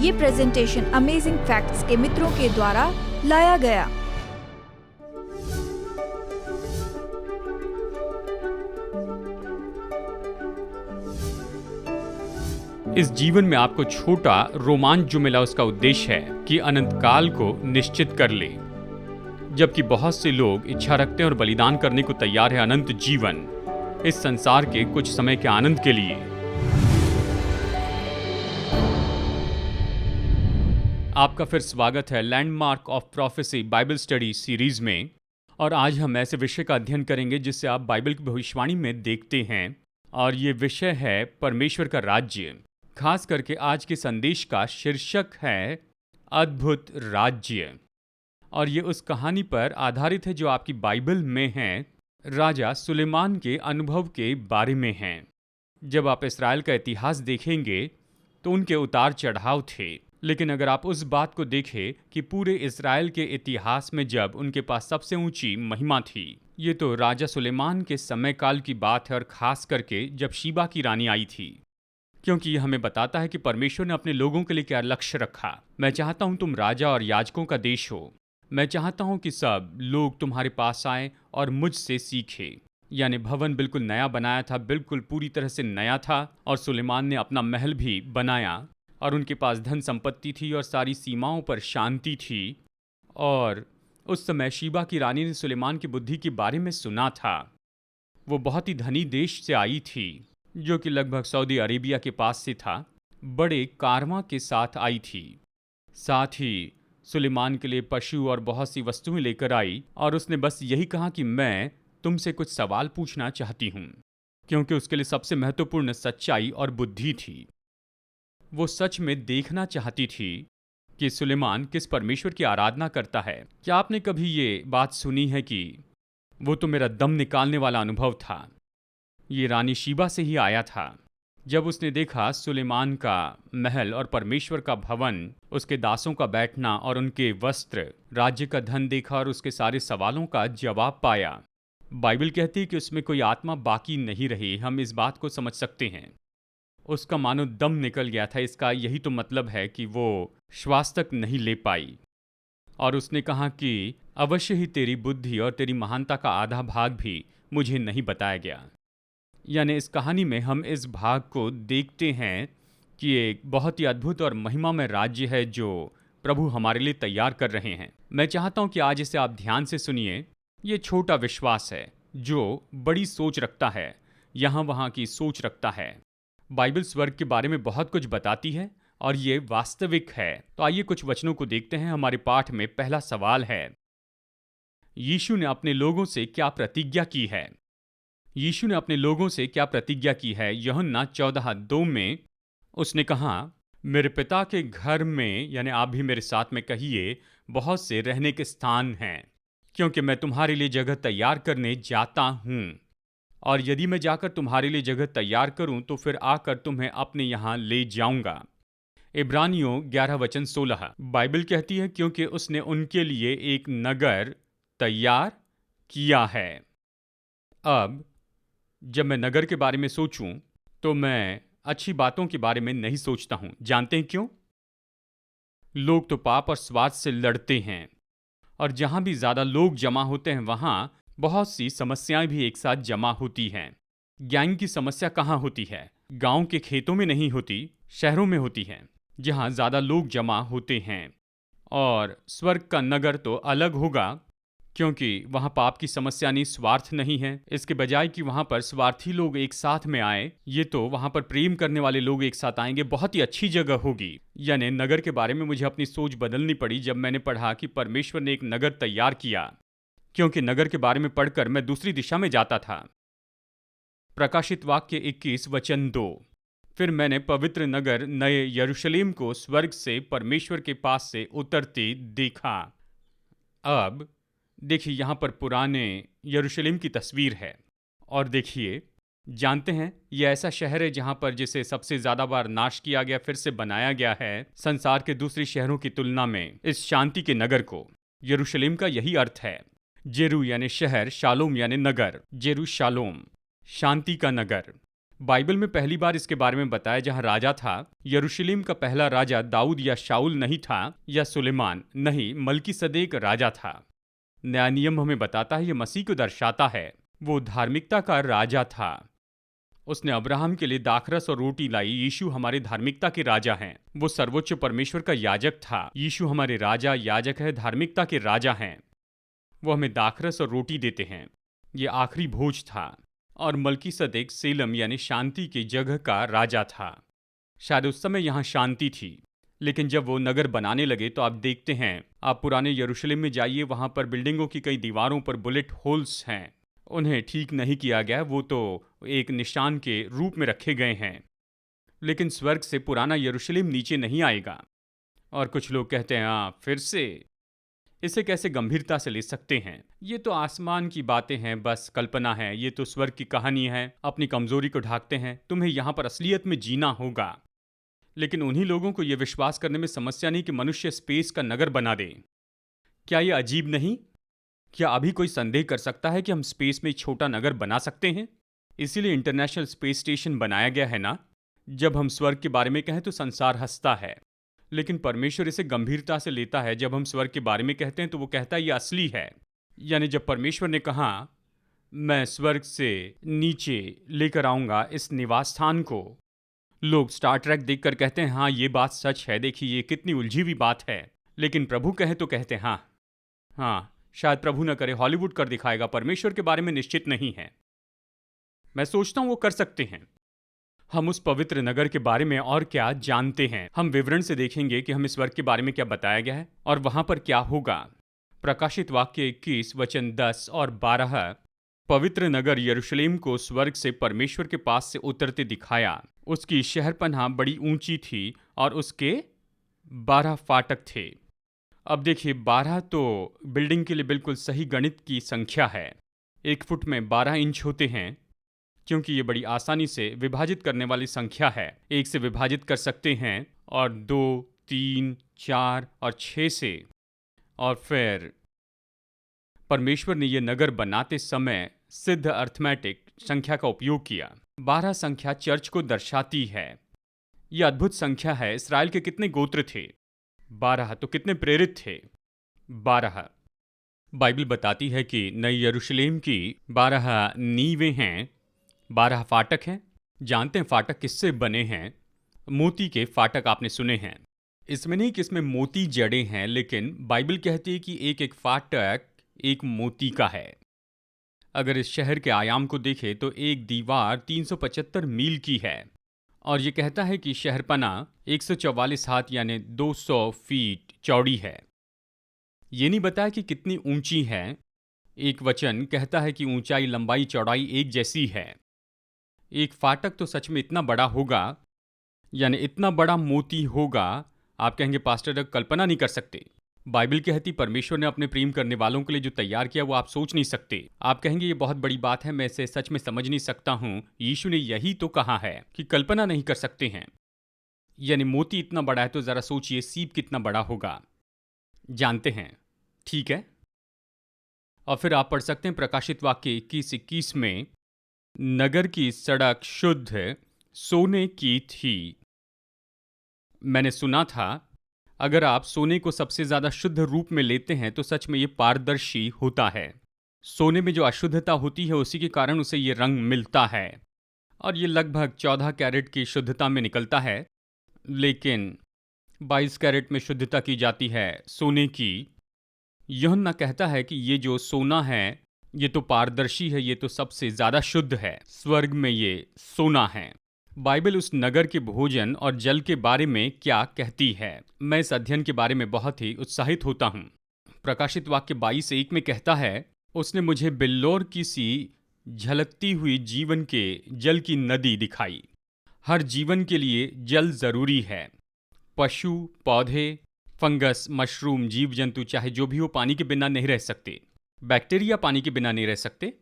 ये presentation amazing facts के मित्रों के द्वारा लाया गया। इस जीवन में आपको छोटा रोमांच जो मिला उसका उद्देश्य है कि अनंत काल को निश्चित कर ले, जबकि बहुत से लोग इच्छा रखते हैं और बलिदान करने को तैयार है अनंत जीवन इस संसार के कुछ समय के आनंद के लिए। आपका फिर स्वागत है landmark of prophecy Bible study series में। और आज हम ऐसे विषय का अध्ययन करेंगे जिससे आप बाइबल की भविष्यवाणी में देखते हैं, और ये विषय है परमेश्वर का राज्य। खास करके आज के संदेश का शीर्षक है अद्भुत राज्य, और ये उस कहानी पर आधारित है जो आपकी बाइबल में है, राजा सुलेमान के अनुभव के बारे में है। जब आप इस्राएल का इतिहास देखेंगे तो उनके उतार चढ़ाव थे, लेकिन अगर आप उस बात को देखें कि पूरे इस्राएल के इतिहास में जब उनके पास सबसे ऊंची महिमा थी, ये तो राजा सुलेमान के समय काल की बात है, और खास करके जब शीबा की रानी आई थी, क्योंकि यह हमें बताता है कि परमेश्वर ने अपने लोगों के लिए क्या लक्ष्य रखा। मैं चाहता हूं तुम राजा और याजकों का देश हो। मैं चाहता हूं कि सब लोग तुम्हारे पास आए और मुझसे सीखे। यानी भवन बिल्कुल नया बनाया था, बिल्कुल पूरी तरह से नया था, और सुलेमान ने अपना महल भी बनाया, और उनके पास धन संपत्ति थी और सारी सीमाओं पर शांति थी। और उस समय शीबा की रानी ने सुलेमान की बुद्धि के बारे में सुना था। वो बहुत ही धनी देश से आई थी, जो कि लगभग सऊदी अरेबिया के पास से था। बड़े कारवां के साथ आई थी, साथ ही सुलेमान के लिए पशु और बहुत सी वस्तुएं लेकर आई, और उसने बस यही कहा कि मैं तुमसे कुछ सवाल पूछना चाहती हूँ, क्योंकि उसके लिए सबसे महत्वपूर्ण सच्चाई और बुद्धि थी। वो सच में देखना चाहती थी कि सुलेमान किस परमेश्वर की आराधना करता है। क्या आपने कभी ये बात सुनी है कि वो तो मेरा दम निकालने वाला अनुभव था। ये रानी शीबा से ही आया था। जब उसने देखा सुलेमान का महल और परमेश्वर का भवन, उसके दासों का बैठना और उनके वस्त्र, राज्य का धन देखा और उसके सारे सवालों का जवाब पाया, बाइबल कहती है कि उसमें कोई आत्मा बाकी नहीं रही। हम इस बात को समझ सकते हैं। उसका मानो दम निकल गया था। इसका यही तो मतलब है कि वो श्वास तक नहीं ले पाई, और उसने कहा कि अवश्य ही तेरी बुद्धि और तेरी महानता का आधा भाग भी मुझे नहीं बताया गया। यानी इस कहानी में हम इस भाग को देखते हैं कि एक बहुत ही अद्भुत और महिमामय राज्य है जो प्रभु हमारे लिए तैयार कर रहे हैं। मैं चाहता हूं कि आज इसे आप ध्यान से सुनिए। ये छोटा विश्वास है जो बड़ी सोच रखता है, यहाँ वहाँ की सोच रखता है। बाइबल स्वर्ग के बारे में बहुत कुछ बताती है और ये वास्तविक है। तो आइए कुछ वचनों को देखते हैं। हमारे पाठ में पहला सवाल है, यीशु ने अपने लोगों से क्या प्रतिज्ञा की है? यीशु ने अपने लोगों से क्या प्रतिज्ञा की है? यूहन्ना 14:2 में उसने कहा, मेरे पिता के घर में, यानी आप भी मेरे साथ में कहिए, बहुत से रहने के स्थान हैं, क्योंकि मैं तुम्हारे लिए जगह तैयार करने जाता हूँ। और यदि मैं जाकर तुम्हारे लिए जगह तैयार करूं तो फिर आकर तुम्हें अपने यहाँ ले जाऊंगा। इब्रानियों 11:16 बाइबल कहती है, क्योंकि उसने उनके लिए एक नगर तैयार किया है। अब जब मैं नगर के बारे में सोचूं तो मैं अच्छी बातों के बारे में नहीं सोचता हूं। जानते हैं क्यों? लोग तो पाप और स्वार्थ से लड़ते हैं, और जहां भी ज्यादा लोग जमा होते हैं वहां बहुत सी समस्याएं भी एक साथ जमा होती हैं। गैंग की समस्या कहाँ होती है? गांव के खेतों में नहीं होती, शहरों में होती है, जहां ज्यादा लोग जमा होते हैं। और स्वर्ग का नगर तो अलग होगा, क्योंकि वहां पाप की समस्या नहीं, स्वार्थ नहीं है। इसके बजाय कि वहां पर स्वार्थी लोग एक साथ में आए, ये तो वहां पर प्रेम करने वाले लोग एक साथ आएंगे। बहुत ही अच्छी जगह होगी। यानी नगर के बारे में मुझे अपनी सोच बदलनी पड़ी जब मैंने पढ़ा कि परमेश्वर ने एक नगर तैयार किया, क्योंकि नगर के बारे में पढ़कर मैं दूसरी दिशा में जाता था। प्रकाशित वाक्य 21:2 फिर मैंने पवित्र नगर नए यरूशलेम को स्वर्ग से परमेश्वर के पास से उतरते देखा। अब देखिए, यहाँ पर पुराने यरूशलेम की तस्वीर है, और देखिए, जानते हैं यह ऐसा शहर है जहाँ पर जिसे सबसे ज्यादा बार नाश किया गया फिर से बनाया गया है संसार के दूसरे शहरों की तुलना में। इस शांति के नगर को, यरूशलेम का यही अर्थ है। जेरू यानी शहर, शालोम यानी नगर। जेरू शालोम, शांति का नगर। बाइबल में पहली बार इसके बारे में बताया जहां राजा था। यरूशलेम का पहला राजा दाऊद या शाऊल नहीं था या सुलेमान, नहीं, मल्कीसदेक राजा था। नया नियम हमें बताता है, यह मसीह को दर्शाता है। वो धार्मिकता का राजा था। उसने अब्राहम के लिए दाखरस और रोटी लाई। यीशु हमारे धार्मिकता के राजा हैं। वो सर्वोच्च परमेश्वर का याजक था। यीशु हमारे राजा, याजक है, धार्मिकता के राजा हैं। वो हमें दाखरस और रोटी देते हैं। ये आखिरी भोज था। और मल्कीसदेक सेलम यानी शांति की जगह का राजा था। शायद उस समय यहाँ शांति थी, लेकिन जब वो नगर बनाने लगे तो आप देखते हैं, आप पुराने यरूशलेम में जाइए, वहां पर बिल्डिंगों की कई दीवारों पर बुलेट होल्स हैं। उन्हें ठीक नहीं किया गया, वो तो एक निशान के रूप में रखे गए हैं। लेकिन स्वर्ग से पुराना यरूशलेम नीचे नहीं आएगा। और कुछ लोग कहते हैं, हाँ, फिर से इसे कैसे गंभीरता से ले सकते हैं? ये तो आसमान की बातें हैं, बस कल्पना है। ये तो स्वर्ग की कहानी है, अपनी कमजोरी को ढाकते हैं। तुम्हें यहाँ पर असलियत में जीना होगा। लेकिन उन्हीं लोगों को यह विश्वास करने में समस्या नहीं कि मनुष्य स्पेस का नगर बना दे। क्या यह अजीब नहीं? क्या अभी कोई संदेह कर सकता है कि हम स्पेस में छोटा नगर बना सकते हैं? इसीलिए इंटरनेशनल स्पेस स्टेशन बनाया गया है ना। जब हम स्वर्ग के बारे में कहें तो संसार हंसता है, लेकिन परमेश्वर इसे गंभीरता से लेता है। जब हम स्वर्ग के बारे में कहते हैं तो वो कहता है ये असली है। यानी जब परमेश्वर ने कहा, मैं स्वर्ग से नीचे लेकर आऊंगा इस निवास स्थान को, लोग स्टार ट्रैक देखकर कहते हैं, हाँ, ये बात सच है, देखिए ये कितनी उलझी हुई बात है। लेकिन प्रभु कहे तो कहते हैं, हाँ, शायद प्रभु न करे हॉलीवुड कर दिखाएगा। परमेश्वर के बारे में निश्चित नहीं है। मैं सोचता हूं वो कर सकते हैं। हम उस पवित्र नगर के बारे में और क्या जानते हैं? हम विवरण से देखेंगे कि हमें स्वर्ग के बारे में क्या बताया गया है और वहां पर क्या होगा। प्रकाशित वाक्य 21 वचन 10 और 12। पवित्र नगर यरूशलेम को स्वर्ग से परमेश्वर के पास से उतरते दिखाया। उसकी शहरपनाह बड़ी ऊंची थी और उसके 12 फाटक थे। अब देखिए, 12 तो बिल्डिंग के लिए बिल्कुल सही गणित की संख्या है। 1 फुट में 12 इंच होते हैं, क्योंकि ये बड़ी आसानी से विभाजित करने वाली संख्या है। 1 से विभाजित कर सकते हैं और 2, 3, 4 और 6 से। और फिर परमेश्वर ने यह नगर बनाते समय सिद्ध अर्थमेटिक संख्या का उपयोग किया। 12 संख्या चर्च को दर्शाती है। यह अद्भुत संख्या है। इसराइल के कितने गोत्र थे? 12। तो कितने प्रेरित थे? 12। बाइबल बताती है कि नई यरूशलेम की 12 नींवें हैं, 12 फाटक हैं। जानते हैं फाटक किससे बने हैं? मोती के फाटक आपने सुने हैं। इसमें नहीं कि इसमें मोती जड़े हैं, लेकिन बाइबल कहती है कि एक एक फाटक एक मोती का है। अगर इस शहर के आयाम को देखें तो एक दीवार 375 मील की है और ये कहता है कि शहरपनाह 144 हाथ यानी 200 फीट चौड़ी है। ये नहीं बताया कि कितनी ऊंची है। एक वचन कहता है कि ऊंचाई, लंबाई, चौड़ाई एक जैसी है। एक फाटक तो सच में इतना बड़ा होगा, यानी इतना बड़ा मोती होगा, आप कहेंगे पास्टर कल्पना नहीं कर सकते। बाइबल कहती परमेश्वर ने अपने प्रेम करने वालों के लिए जो तैयार किया वो आप सोच नहीं सकते। आप कहेंगे ये बहुत बड़ी बात है, मैं इसे सच में समझ नहीं सकता हूं। यीशु ने यही तो कहा है कि कल्पना नहीं कर सकते हैं। यानी मोती इतना बड़ा है तो जरा सोचिए सीप कितना बड़ा होगा। जानते हैं, ठीक है। और फिर आप पढ़ सकते हैं प्रकाशित वाक्य 21 में, नगर की सड़क शुद्ध सोने की थी। मैंने सुना था अगर आप सोने को सबसे ज्यादा शुद्ध रूप में लेते हैं तो सच में ये पारदर्शी होता है। सोने में जो अशुद्धता होती है उसी के कारण उसे ये रंग मिलता है और ये लगभग 14 कैरेट की शुद्धता में निकलता है, लेकिन 22 कैरेट में शुद्धता की जाती है सोने की। यूहन्ना कहता है कि ये जो सोना है ये तो पारदर्शी है, ये तो सबसे ज्यादा शुद्ध है। स्वर्ग में ये सोना है। बाइबल उस नगर के भोजन और जल के बारे में क्या कहती है? मैं इस अध्ययन के बारे में बहुत ही उत्साहित होता हूँ। प्रकाशित वाक्य 22:1 में कहता है, उसने मुझे बिल्लोर की सी झलकती हुई जीवन के जल की नदी दिखाई। हर जीवन के लिए जल जरूरी है। पशु, पौधे, फंगस, मशरूम, जीव जंतु चाहे जो भी हो पानी के बिना नहीं रह सकते। बैक्टीरिया पानी के बिना नहीं रह सकते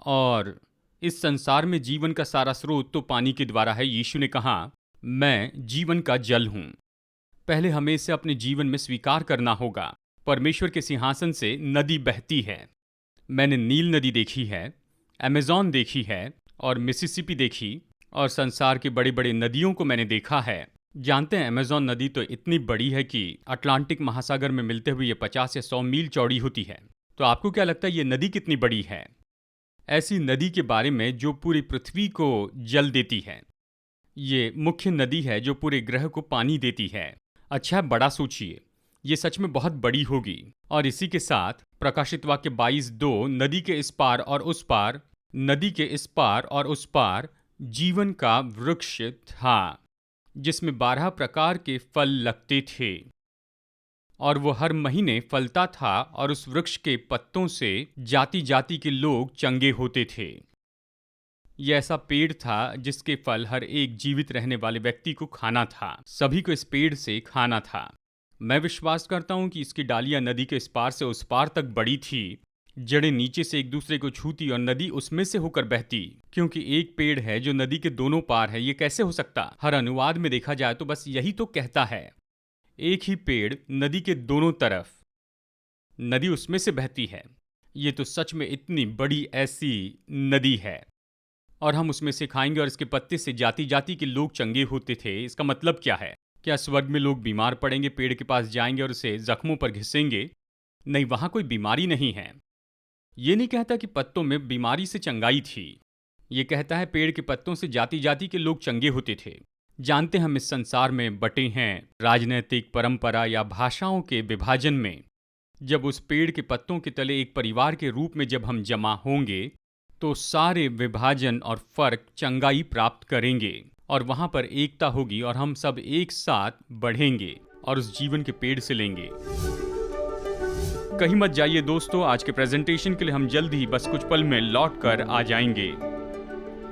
और इस संसार में जीवन का सारा स्रोत तो पानी के द्वारा है। यीशु ने कहा, मैं जीवन का जल हूं। पहले हमें इसे अपने जीवन में स्वीकार करना होगा। परमेश्वर के सिंहासन से नदी बहती है। मैंने नील नदी देखी है, अमेज़न देखी है और मिसिसिपी देखी और संसार की बड़ी बड़ी नदियों को मैंने देखा है। जानते हैं अमेज़न नदी तो इतनी बड़ी है कि अटलांटिक महासागर में मिलते हुए ये 50 या 100 मील चौड़ी होती है। तो आपको क्या लगता है ये नदी कितनी बड़ी है? ऐसी नदी के बारे में जो पूरी पृथ्वी को जल देती है। ये मुख्य नदी है जो पूरे ग्रह को पानी देती है। अच्छा, बड़ा सोचिए, ये सच में बहुत बड़ी होगी। और इसी के साथ प्रकाशित वाक्य 22:2 नदी के इस पार और उस पार, नदी के इस पार और उस पार जीवन का वृक्ष था, जिसमें 12 प्रकार के फल लगते थे और वो हर महीने फलता था, और उस वृक्ष के पत्तों से जाति जाति के लोग चंगे होते थे। यह ऐसा पेड़ था जिसके फल हर एक जीवित रहने वाले व्यक्ति को खाना था। सभी को इस पेड़ से खाना था। मैं विश्वास करता हूं कि इसकी डालियां नदी के इस पार से उस पार तक बड़ी थी, जड़ें नीचे से एक दूसरे को छूती और नदी उसमें से होकर बहती। क्योंकि एक पेड़ है जो नदी के दोनों पार है, ये कैसे हो सकता? हर अनुवाद में देखा जाए तो बस यही तो कहता है, एक ही पेड़ नदी के दोनों तरफ, नदी उसमें से बहती है। ये तो सच में इतनी बड़ी ऐसी नदी है, और हम उसमें से खाएंगे और इसके पत्ते से जाति जाति के लोग चंगे होते थे। इसका मतलब क्या है? क्या स्वर्ग में लोग बीमार पड़ेंगे, पेड़ के पास जाएंगे और उसे जख्मों पर घिसेंगे? नहीं, वहां कोई बीमारी नहीं है। ये नहीं कहता कि पत्तों में बीमारी से चंगाई थी। ये कहता है पेड़ के पत्तों से जाति जाति के लोग चंगे होते थे। जानते हम इस संसार में बटे हैं राजनीतिक, परंपरा या भाषाओं के विभाजन में। जब उस पेड़ के पत्तों के तले एक परिवार के रूप में जब हम जमा होंगे तो सारे विभाजन और फर्क चंगाई प्राप्त करेंगे, और वहां पर एकता होगी और हम सब एक साथ बढ़ेंगे और उस जीवन के पेड़ से लेंगे। कहीं मत जाइए दोस्तों, आज के प्रेजेंटेशन के लिए हम जल्द ही बस कुछ पल में लौट कर आ जाएंगे।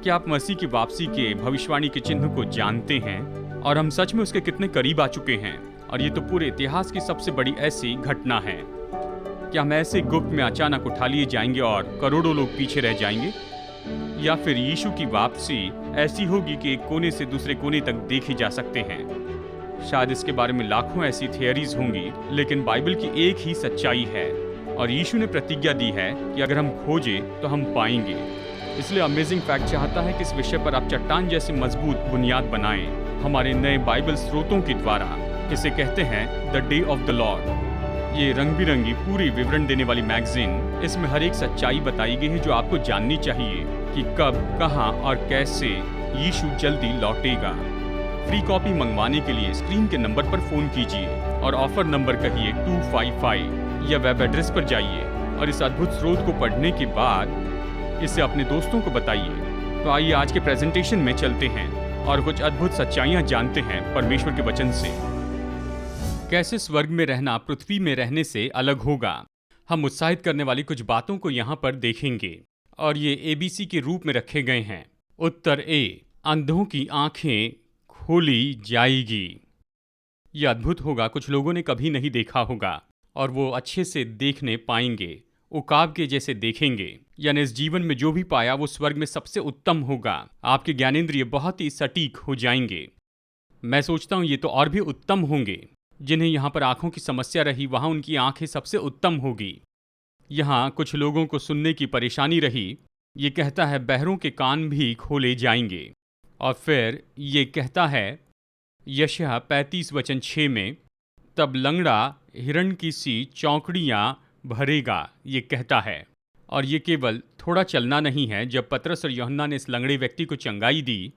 क्या आप मसीह की वापसी के भविष्यवाणी के चिन्ह को जानते हैं? और हम सच में उसके कितने करीब आ चुके हैं? और ये तो पूरे इतिहास की सबसे बड़ी ऐसी घटना है। क्या हम ऐसे गुप्त में अचानक उठा लिए जाएंगे और करोड़ों लोग पीछे रह जाएंगे? या फिर यीशु की वापसी ऐसी होगी कि एक कोने से दूसरे कोने तक देखे जा सकते हैं? शायद इसके बारे में लाखों ऐसी थियरीज होंगी, लेकिन बाइबल की एक ही सच्चाई है, और यीशु ने प्रतिज्ञा दी है कि अगर हम खोजें तो हम पाएंगे। इसलिए अमेजिंग फैक्ट चाहता है कि इस विषय पर आप चट्टान जैसी मजबूत बुनियाद बनाएं हमारे नए बाइबल स्रोतों के द्वारा। इसे कहते हैं the day of the Lord. ये रंग बिरंगी पूरी विवरण देने वाली मैगजीन, इसमें हर एक सच्चाई बताई गई है जो आपको जाननी चाहिए कि कब, कहां और कैसे यीशु जल्दी लौटेगा। फ्री कॉपी मंगवाने के लिए स्क्रीन के नंबर पर फोन कीजिए और ऑफर नंबर कहिए 255, या वेब एड्रेस पर जाइए और इस अद्भुत स्रोत को पढ़ने के बाद इसे अपने दोस्तों को बताइए। तो आइए आज के प्रेजेंटेशन में चलते हैं और कुछ अद्भुत सच्चाइयां जानते हैं परमेश्वर के वचन से। कैसे स्वर्ग में रहना पृथ्वी में रहने से अलग होगा। हम उत्साहित करने वाली कुछ बातों को यहाँ पर देखेंगे, और ये ABC के रूप में रखे गए हैं। उत्तर ए, अंधों की आंखें खोली जाएगी। यह अद्भुत होगा, कुछ लोगों ने कभी नहीं देखा होगा और वो अच्छे से देखने पाएंगे, उकाब के जैसे देखेंगे। यानी इस जीवन में जो भी पाया वो स्वर्ग में सबसे उत्तम होगा। आपके ज्ञानेंद्रिय बहुत ही सटीक हो जाएंगे। मैं सोचता हूँ ये तो और भी उत्तम होंगे। जिन्हें यहाँ पर आंखों की समस्या रही, वहाँ उनकी आंखें सबसे उत्तम होगी। यहाँ कुछ लोगों को सुनने की परेशानी रही, ये कहता है बहरों के कान भी खोले जाएंगे। और फिर ये कहता है यशायाह 35:6 में, तब लंगड़ा हिरण की सी चौकड़ियाँ भरेगा, ये कहता है। और ये केवल थोड़ा चलना नहीं है। जब पतरस और यूहन्ना ने इस लंगड़े व्यक्ति को चंगाई दी,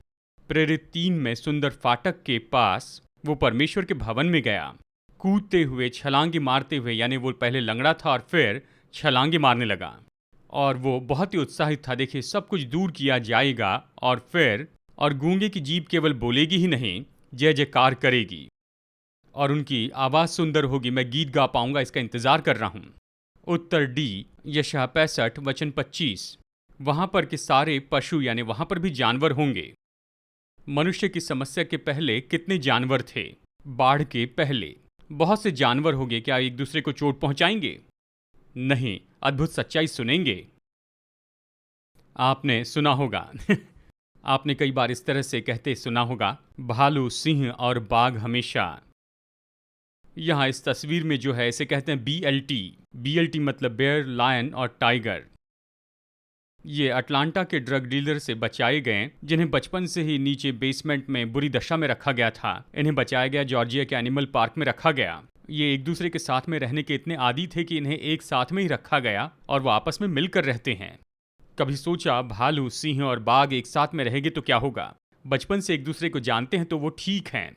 प्रेरित 3 में सुंदर फाटक के पास वो परमेश्वर के भवन में गया, कूदते हुए, छलांगे मारते हुए। यानी वो पहले लंगड़ा था और फिर छलांगे मारने लगा, और वो बहुत ही उत्साहित था। देखिए, सब कुछ दूर किया जाएगा और फिर और गूंगे की जीभ केवल बोलेगी ही नहीं, जय जयकार करेगी, और उनकी आवाज़ सुंदर होगी। मैं गीत गा पाऊंगा, इसका इंतज़ार कर रहा हूँ। उत्तर डी, यशायाह 65:25। वहाँ पर के सारे पशु, यानी वहाँ पर भी जानवर होंगे। मनुष्य की समस्या के पहले कितने जानवर थे? बाढ़ के पहले बहुत से जानवर होंगे। क्या एक दूसरे को चोट पहुंचाएंगे? नहीं, अद्भुत सच्चाई सुनेंगे। आपने सुना होगा आपने कई बार इस तरह से कहते सुना होगा, भालू, सिंह और बाघ हमेशा। यहाँ इस तस्वीर में जो है इसे कहते हैं BLT। BLT मतलब बेयर, लायन और टाइगर। ये अटलांटा के ड्रग डीलर से बचाए गए, जिन्हें बचपन से ही नीचे बेसमेंट में बुरी दशा में रखा गया था। इन्हें बचाया गया, जॉर्जिया के एनिमल पार्क में रखा गया। ये एक दूसरे के साथ में रहने के इतने आदी थे कि इन्हें एक साथ में ही रखा गया और वो आपस में मिलकर रहते हैं। कभी सोचा भालू, सिंह और बाघ एक साथ में रहेंगे तो क्या होगा? बचपन से एक दूसरे को जानते हैं तो वो ठीक हैं।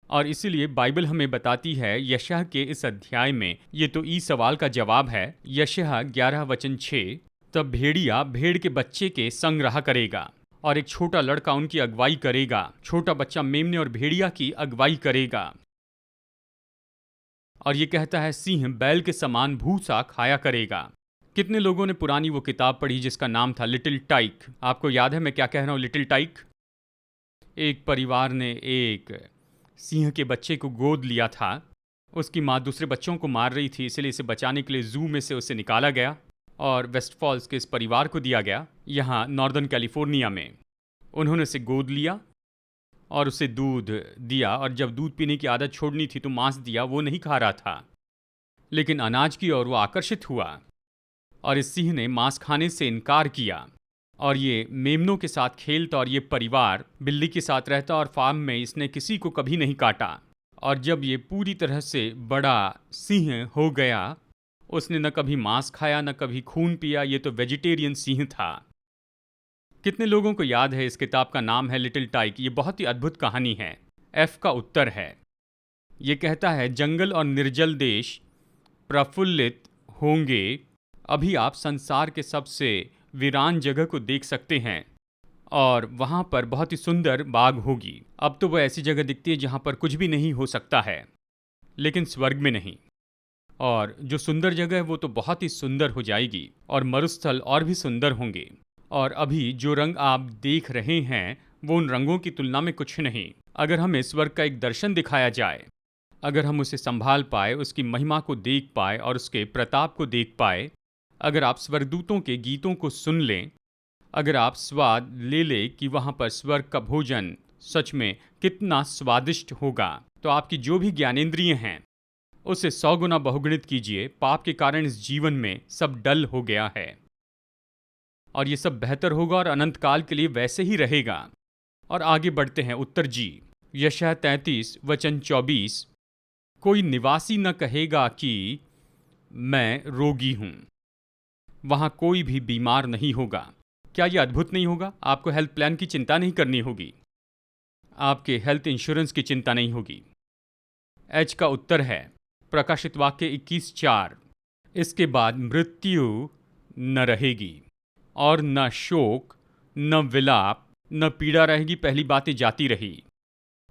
और इसीलिए बाइबल हमें बताती है यशायाह के इस अध्याय में, ये तो ई सवाल का जवाब है। यशायाह 11:6, तब भेड़िया भेड़ के बच्चे के संग रहा करेगा और एक छोटा लड़का उनकी अगुवाई करेगा। छोटा बच्चा मेमने और भेड़िया की अगुवाई करेगा। और ये कहता है सिंह बैल के समान भूसा खाया करेगा। कितने लोगों ने पुरानी वो किताब पढ़ी जिसका नाम था लिटिल टाइक? आपको याद है मैं क्या कह रहा हूँ? लिटिल टाइक। एक परिवार ने एक सिंह के बच्चे को गोद लिया था। उसकी माँ दूसरे बच्चों को मार रही थी, इसलिए इसे बचाने के लिए जू में से उसे निकाला गया और वेस्ट फॉल्स के इस परिवार को दिया गया, यहाँ नॉर्दर्न कैलिफोर्निया में। उन्होंने उसे गोद लिया और उसे दूध दिया, और जब दूध पीने की आदत छोड़नी थी तो मांस दिया। वो नहीं खा रहा था, लेकिन अनाज की ओर वो आकर्षित हुआ और इस सिंह ने मांस खाने से इनकार किया। और ये मेमनों के साथ खेलता और ये परिवार बिल्ली के साथ रहता और फार्म में इसने किसी को कभी नहीं काटा। और जब ये पूरी तरह से बड़ा सिंह हो गया, उसने न कभी मांस खाया न कभी खून पिया। ये तो वेजिटेरियन सिंह था। कितने लोगों को याद है? इस किताब का नाम है लिटिल टाइक। ये बहुत ही अद्भुत कहानी है। एफ का उत्तर है। ये कहता है जंगल और निर्जल देश प्रफुल्लित होंगे। अभी आप संसार के सबसे वीरान जगह को देख सकते हैं और वहाँ पर बहुत ही सुंदर बाग होगी। अब तो वह ऐसी जगह दिखती है जहाँ पर कुछ भी नहीं हो सकता है, लेकिन स्वर्ग में नहीं। और जो सुंदर जगह है वो तो बहुत ही सुंदर हो जाएगी और मरुस्थल और भी सुंदर होंगे। और अभी जो रंग आप देख रहे हैं वो उन रंगों की तुलना में कुछ नहीं। अगर हमें स्वर्ग का एक दर्शन दिखाया जाए, अगर हम उसे संभाल पाए, उसकी महिमा को देख पाए और उसके प्रताप को देख पाए, अगर आप स्वर्गदूतों के गीतों को सुन लें, अगर आप स्वाद ले लें कि वहाँ पर स्वर्ग का भोजन सच में कितना स्वादिष्ट होगा, तो आपकी जो भी ज्ञानेंद्रिय हैं उसे 100 गुना बहुगुणित कीजिए। पाप के कारण इस जीवन में सब डल हो गया है और ये सब बेहतर होगा और अनंत काल के लिए वैसे ही रहेगा। और आगे बढ़ते हैं। उत्तर जी, यशायाह 33:24, कोई निवासी न कहेगा कि मैं रोगी हूं। वहां कोई भी बीमार नहीं होगा। क्या यह अद्भुत नहीं होगा? आपको हेल्थ प्लान की चिंता नहीं करनी होगी, आपके हेल्थ इंश्योरेंस की चिंता नहीं होगी। एच का उत्तर है प्रकाशित वाक्य 21:4, इसके बाद मृत्यु न रहेगी और न शोक, न विलाप, न पीड़ा रहेगी। पहली बातें जाती रही।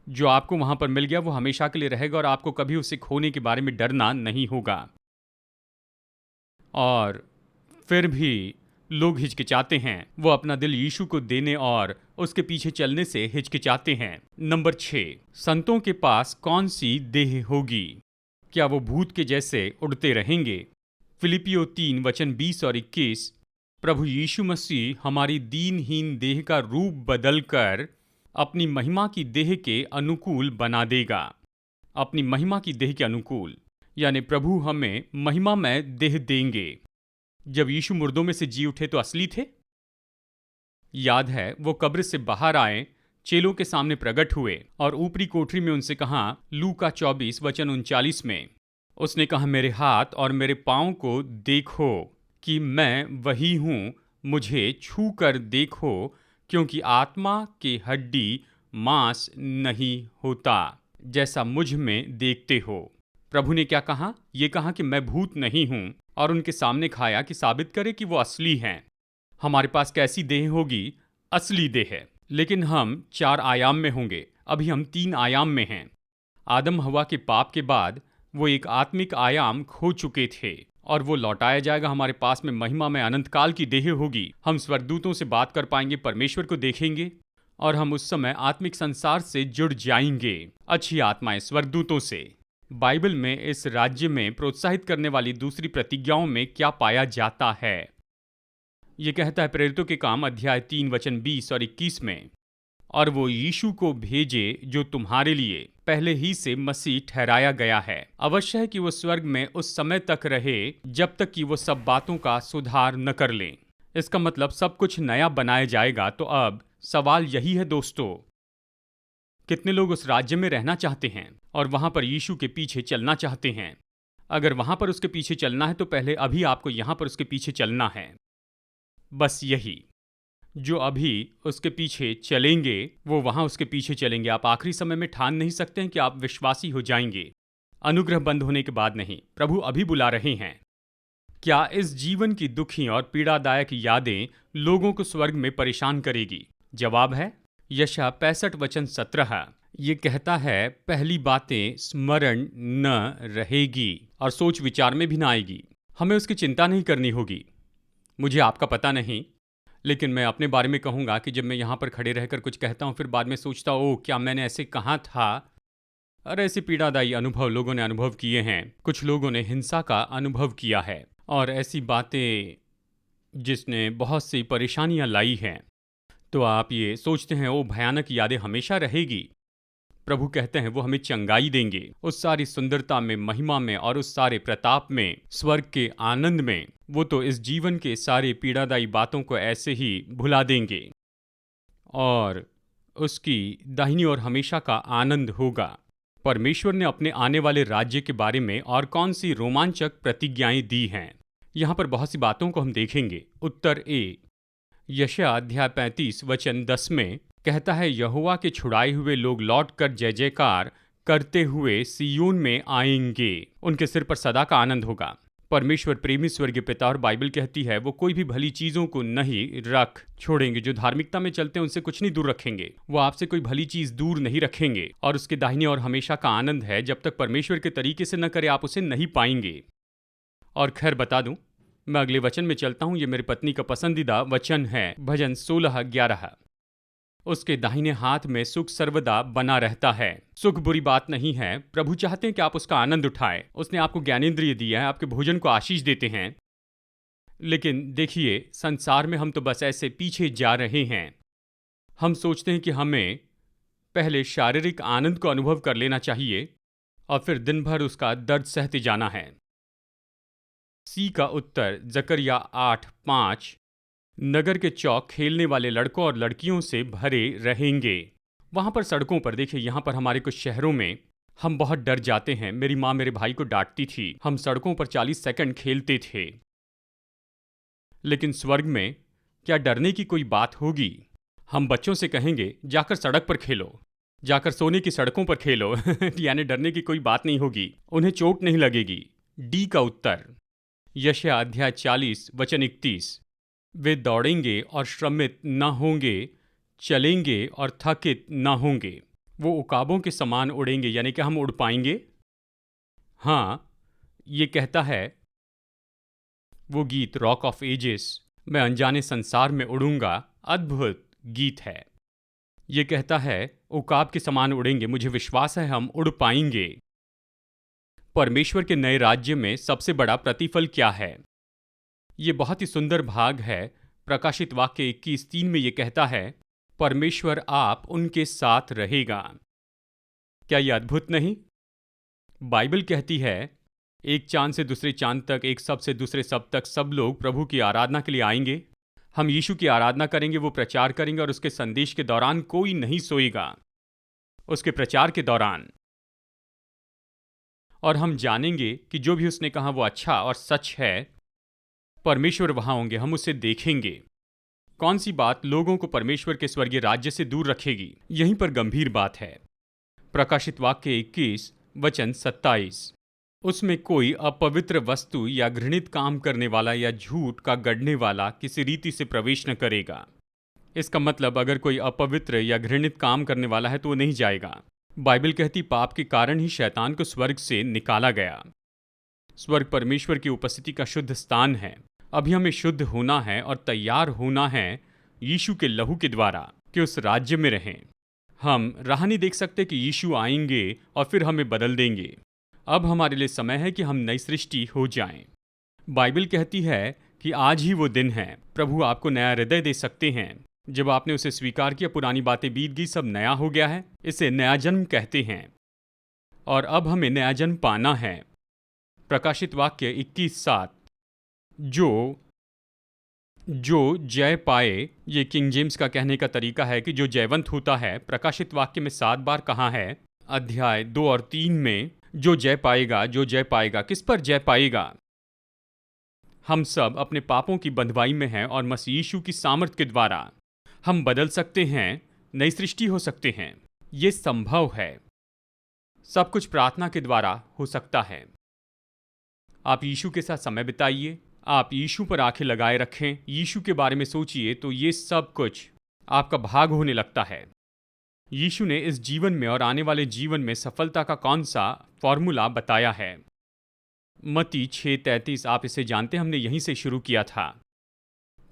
जो आपको वहां पर मिल गया वो हमेशा के लिए रहेगा और आपको कभी उसे खोने के बारे में डरना नहीं होगा। और फिर भी लोग हिचकिचाते हैं, वो अपना दिल यीशु को देने और उसके पीछे चलने से हिचकिचाते हैं। नंबर 6, संतों के पास कौन सी देह होगी? क्या वो भूत के जैसे उड़ते रहेंगे? फिलिपियो 3:20 और 21, प्रभु यीशु मसीह हमारी दीनहीन देह का रूप बदलकर अपनी महिमा की देह के अनुकूल बना देगा। अपनी महिमा की देह के अनुकूल, यानी प्रभु हमें महिमा में देह देंगे। जब यीशु मुर्दों में से जी उठे तो असली थे। याद है वो कब्र से बाहर आए, चेलों के सामने प्रकट हुए और ऊपरी कोठरी में उनसे कहा, लूका 24:39 में उसने कहा, मेरे हाथ और मेरे पाँव को देखो कि मैं वही हूँ, मुझे छू कर देखो, क्योंकि आत्मा की हड्डी मांस नहीं होता जैसा मुझ में देखते हो। प्रभु ने क्या कहा? ये कहा कि मैं भूत नहीं हूँ और उनके सामने खाया कि साबित करे कि वो असली हैं। हमारे पास कैसी देह होगी? असली देह। लेकिन हम 4 आयाम में होंगे, अभी हम 3 आयाम में हैं। आदम हवा के पाप के बाद वो एक आत्मिक आयाम खो चुके थे और वो लौटाया जाएगा। हमारे पास में महिमा में अनंत काल की देह होगी। हम स्वर्गदूतों से बात कर पाएंगे, परमेश्वर को देखेंगे और हम उस समय आत्मिक संसार से जुड़ जाएंगे, अच्छी आत्माएं स्वर्गदूतों से। बाइबल में इस राज्य में प्रोत्साहित करने वाली दूसरी प्रतिज्ञाओं में क्या पाया जाता है? ये कहता है प्रेरितों के काम अध्याय 3:20 और 21 में, और वो यीशु को भेजे जो तुम्हारे लिए पहले ही से मसीह ठहराया गया है। अवश्य है कि वो स्वर्ग में उस समय तक रहे जब तक कि वो सब बातों का सुधार न कर लें। इसका मतलब सब कुछ नया बनाया जाएगा। तो अब सवाल यही है दोस्तों, कितने लोग उस राज्य में रहना चाहते हैं और वहां पर यीशु के पीछे चलना चाहते हैं? अगर वहां पर उसके पीछे चलना है तो पहले अभी आपको यहां पर उसके पीछे चलना है। बस यही, जो अभी उसके पीछे चलेंगे वो वहां उसके पीछे चलेंगे। आप आखिरी समय में ठान नहीं सकते हैं कि आप विश्वासी हो जाएंगे। अनुग्रह बंद होने के बाद नहीं, प्रभु अभी बुला रहे हैं। क्या इस जीवन की दुखी और पीड़ादायक यादें लोगों को स्वर्ग में परेशान करेगी? जवाब है यशा 65:17। ये कहता है, पहली बातें स्मरण न रहेगी और सोच विचार में भी ना आएगी। हमें उसकी चिंता नहीं करनी होगी। मुझे आपका पता नहीं, लेकिन मैं अपने बारे में कहूँगा कि जब मैं यहाँ पर खड़े रहकर कुछ कहता हूँ फिर बाद में सोचता हूँ, ओह क्या मैंने ऐसे कहा था। और ऐसे पीड़ादायी अनुभव लोगों ने अनुभव किए हैं। कुछ लोगों ने हिंसा का अनुभव किया है और ऐसी बातें जिसने बहुत सी परेशानियां लाई हैं। तो आप ये सोचते हैं ओ भयानक यादें हमेशा रहेगी। प्रभु कहते हैं वो हमें चंगाई देंगे, उस सारी सुंदरता में, महिमा में और उस सारे प्रताप में, स्वर्ग के आनंद में। वो तो इस जीवन के सारे पीड़ादायी बातों को ऐसे ही भुला देंगे और उसकी दाहिनी ओर हमेशा का आनंद होगा। परमेश्वर ने अपने आने वाले राज्य के बारे में और कौन सी रोमांचक प्रतिज्ञाएं दी हैं, यहाँ पर बहुत सी बातों को हम देखेंगे। उत्तर ए, यशायाह अध्याय 35:10 में कहता है, यहोवा के छुड़ाए हुए लोग लौटकर जय जयकार करते हुए सिय्योन में आएंगे, उनके सिर पर सदा का आनंद होगा। परमेश्वर प्रेमी स्वर्गीय पिता और बाइबल कहती है वो कोई भी भली चीजों को नहीं रख छोड़ेंगे। जो धार्मिकता में चलते हैं उनसे कुछ नहीं दूर रखेंगे। वो आपसे कोई भली चीज दूर नहीं रखेंगे और उसके दाहिनी ओर हमेशा का आनंद है। जब तक परमेश्वर के तरीके से न करे आप उसे नहीं पाएंगे। और खैर बता दूं, मैं अगले वचन में चलता हूं। ये मेरी पत्नी का पसंदीदा वचन है, भजन 16:11। उसके दाहिने हाथ में सुख सर्वदा बना रहता है। सुख बुरी बात नहीं है। प्रभु चाहते हैं कि आप उसका आनंद उठाएं। उसने आपको ज्ञानेंद्रिय दिया है, आपके भोजन को आशीष देते हैं। लेकिन देखिए, संसार में हम तो बस ऐसे पीछे जा रहे हैं। हम सोचते हैं कि हमें पहले शारीरिक आनंद को अनुभव कर लेना चाहिए और फिर दिन भर उसका दर्द सहते जाना है। सी का उत्तर जकरिया 8:5। नगर के चौक खेलने वाले लड़कों और लड़कियों से भरे रहेंगे। वहां पर सड़कों पर देखिए, यहाँ पर हमारे कुछ शहरों में हम बहुत डर जाते हैं। मेरी माँ मेरे भाई को डांटती थी। हम सड़कों पर 40 सेकंड खेलते थे। लेकिन स्वर्ग में क्या डरने की कोई बात होगी? हम बच्चों से कहेंगे जाकर सड़क पर खेलो, जाकर सोने की सड़कों पर खेलो यानी डरने की कोई बात नहीं होगी, उन्हें चोट नहीं लगेगी। डी का उत्तर यशायाह अध्याय 40:31। वे दौड़ेंगे और श्रमित न होंगे, चलेंगे और थकित न होंगे। वो उकाबों के समान उड़ेंगे, यानी कि हम उड़ पाएंगे। हाँ, ये कहता है वो गीत रॉक ऑफ एजेस, मैं अनजाने संसार में उड़ूंगा, अद्भुत गीत है। ये कहता है उकाब के समान उड़ेंगे। मुझे विश्वास है हम उड़ पाएंगे। परमेश्वर के नए राज्य में सबसे बड़ा प्रतिफल क्या है? ये बहुत ही सुंदर भाग है। प्रकाशित वाक्य 21:3 में ये कहता है, परमेश्वर आप उनके साथ रहेगा। क्या ये अद्भुत नहीं? बाइबल कहती है एक चांद से दूसरे चांद तक, एक सब से दूसरे सब तक सब लोग प्रभु की आराधना के लिए आएंगे। हम यीशु की आराधना करेंगे, वो प्रचार करेंगे और उसके संदेश के दौरान कोई नहीं सोएगा, उसके प्रचार के दौरान। और हम जानेंगे कि जो भी उसने कहा वो अच्छा और सच है। परमेश्वर वहां होंगे, हम उसे देखेंगे। कौन सी बात लोगों को परमेश्वर के स्वर्गीय राज्य से दूर रखेगी? यहीं पर गंभीर बात है। प्रकाशित वाक्य 21:27। उसमें कोई अपवित्र वस्तु या घृणित काम करने वाला या झूठ का गढ़ने वाला किसी रीति से प्रवेश न करेगा। इसका मतलब अगर कोई अपवित्र या घृणित काम करने वाला है तो वो नहीं जाएगा। बाइबल कहती पाप के कारण ही शैतान को स्वर्ग से निकाला गया। स्वर्ग परमेश्वर की उपस्थिति का शुद्ध स्थान है। अभी हमें शुद्ध होना है और तैयार होना है यीशु के लहू के द्वारा कि उस राज्य में रहें। हम राह नहीं देख सकते कि यीशु आएंगे और फिर हमें बदल देंगे। अब हमारे लिए समय है कि हम नई सृष्टि हो जाएं। बाइबल कहती है कि आज ही वो दिन है। प्रभु आपको नया हृदय दे सकते हैं। जब आपने उसे स्वीकार किया, पुरानी बातें बीत गई, सब नया हो गया है। इसे नया जन्म कहते हैं और अब हमें नया जन्म पाना है। प्रकाशित वाक्य 21:7। जो जो जय पाए, ये किंग जेम्स का कहने का तरीका है कि जो जयवंत होता है, प्रकाशित वाक्य में 7 बार कहा है। अध्याय 2 और 3 में जो जय पाएगा, किस पर जय पाएगा? हम सब अपने पापों की बंधुआई में हैं और मसीह यीशु की सामर्थ के द्वारा हम बदल सकते हैं, नई सृष्टि हो सकते हैं। ये संभव है। सब कुछ प्रार्थना के द्वारा हो सकता है। आप यीशु के साथ समय बिताइए, आप यीशु पर आंखें लगाए रखें, यीशु के बारे में सोचिए, तो ये सब कुछ आपका भाग होने लगता है। यीशु ने इस जीवन में और आने वाले जीवन में सफलता का कौन सा फॉर्मूला बताया है? मत्ती 6:33, आप इसे जानते हैं, हमने यहीं से शुरू किया था।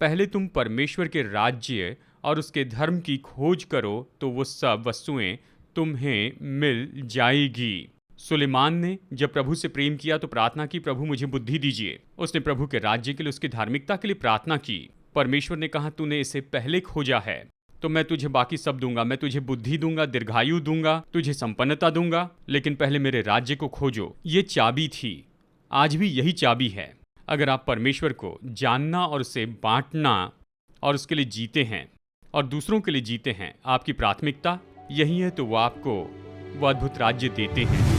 पहले तुम परमेश्वर के राज्य और उसके धर्म की खोज करो तो वो सब वस्तुएं तुम्हें मिल जाएगी। सुलेमान ने जब प्रभु से प्रेम किया तो प्रार्थना की, प्रभु मुझे बुद्धि दीजिए। उसने प्रभु के राज्य के लिए, उसकी धार्मिकता के लिए प्रार्थना की। परमेश्वर ने कहा, तूने इसे पहले खोजा है तो मैं तुझे बाकी सब दूंगा, मैं तुझे बुद्धि दूंगा, दीर्घायु दूंगा, तुझे संपन्नता दूंगा, लेकिन पहले मेरे राज्य को खोजो। ये चाबी थी, आज भी यही चाबी है। अगर आप परमेश्वर को जानना और उसे बांटना और उसके लिए जीते हैं और दूसरों के लिए जीते हैं, आपकी प्राथमिकता यही है, तो वो आपको वो अद्भुत राज्य देते हैं।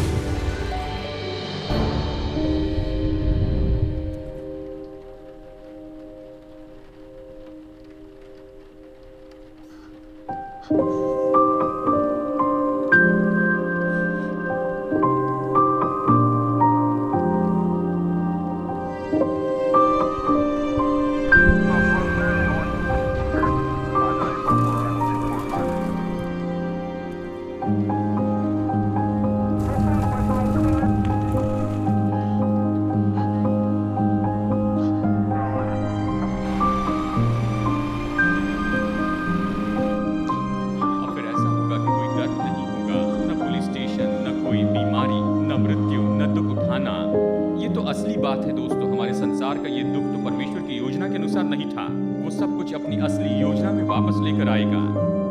असली बात है दोस्तों, हमारे संसार का ये दुख तो परमेश्वर की योजना के अनुसार नहीं था। वो सब कुछ अपनी असली योजना में वापस लेकर आएगा।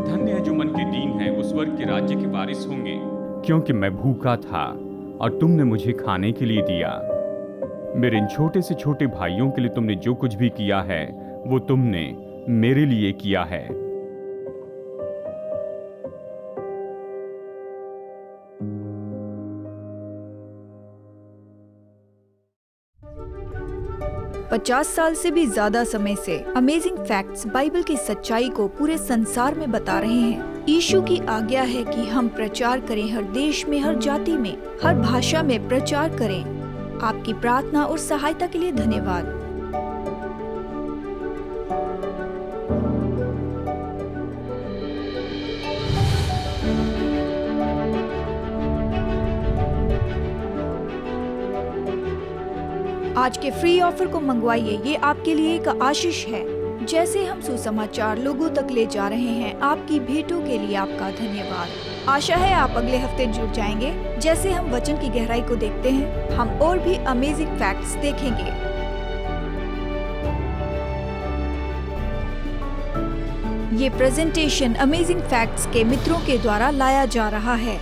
धन्य है जो मन के दीन है, वो स्वर्ग के राज्य के वारिस होंगे। क्योंकि मैं भूखा था और तुमने मुझे खाने के लिए दिया। मेरे इन छोटे से छोटे भाइयों के लिए तुमने जो कुछ भी किया है वो तुमने मेरे लिए किया है। पचास साल से भी ज्यादा समय से अमेजिंग फैक्ट्स बाइबल की सच्चाई को पूरे संसार में बता रहे हैं। यीशु की आज्ञा है कि हम प्रचार करें, हर देश में, हर जाति में, हर भाषा में प्रचार करें। आपकी प्रार्थना और सहायता के लिए धन्यवाद। आज के फ्री ऑफर को मंगवाइए, ये आपके लिए एक आशीष है। जैसे हम सुसमाचार लोगों तक ले जा रहे हैं, आपकी भेंटों के लिए आपका धन्यवाद। आशा है आप अगले हफ्ते जुड़ जाएंगे। जैसे हम वचन की गहराई को देखते हैं, हम और भी अमेजिंग फैक्ट्स देखेंगे। ये प्रेजेंटेशन अमेजिंग फैक्ट्स के मित्रों के द्वारा लाया जा रहा है।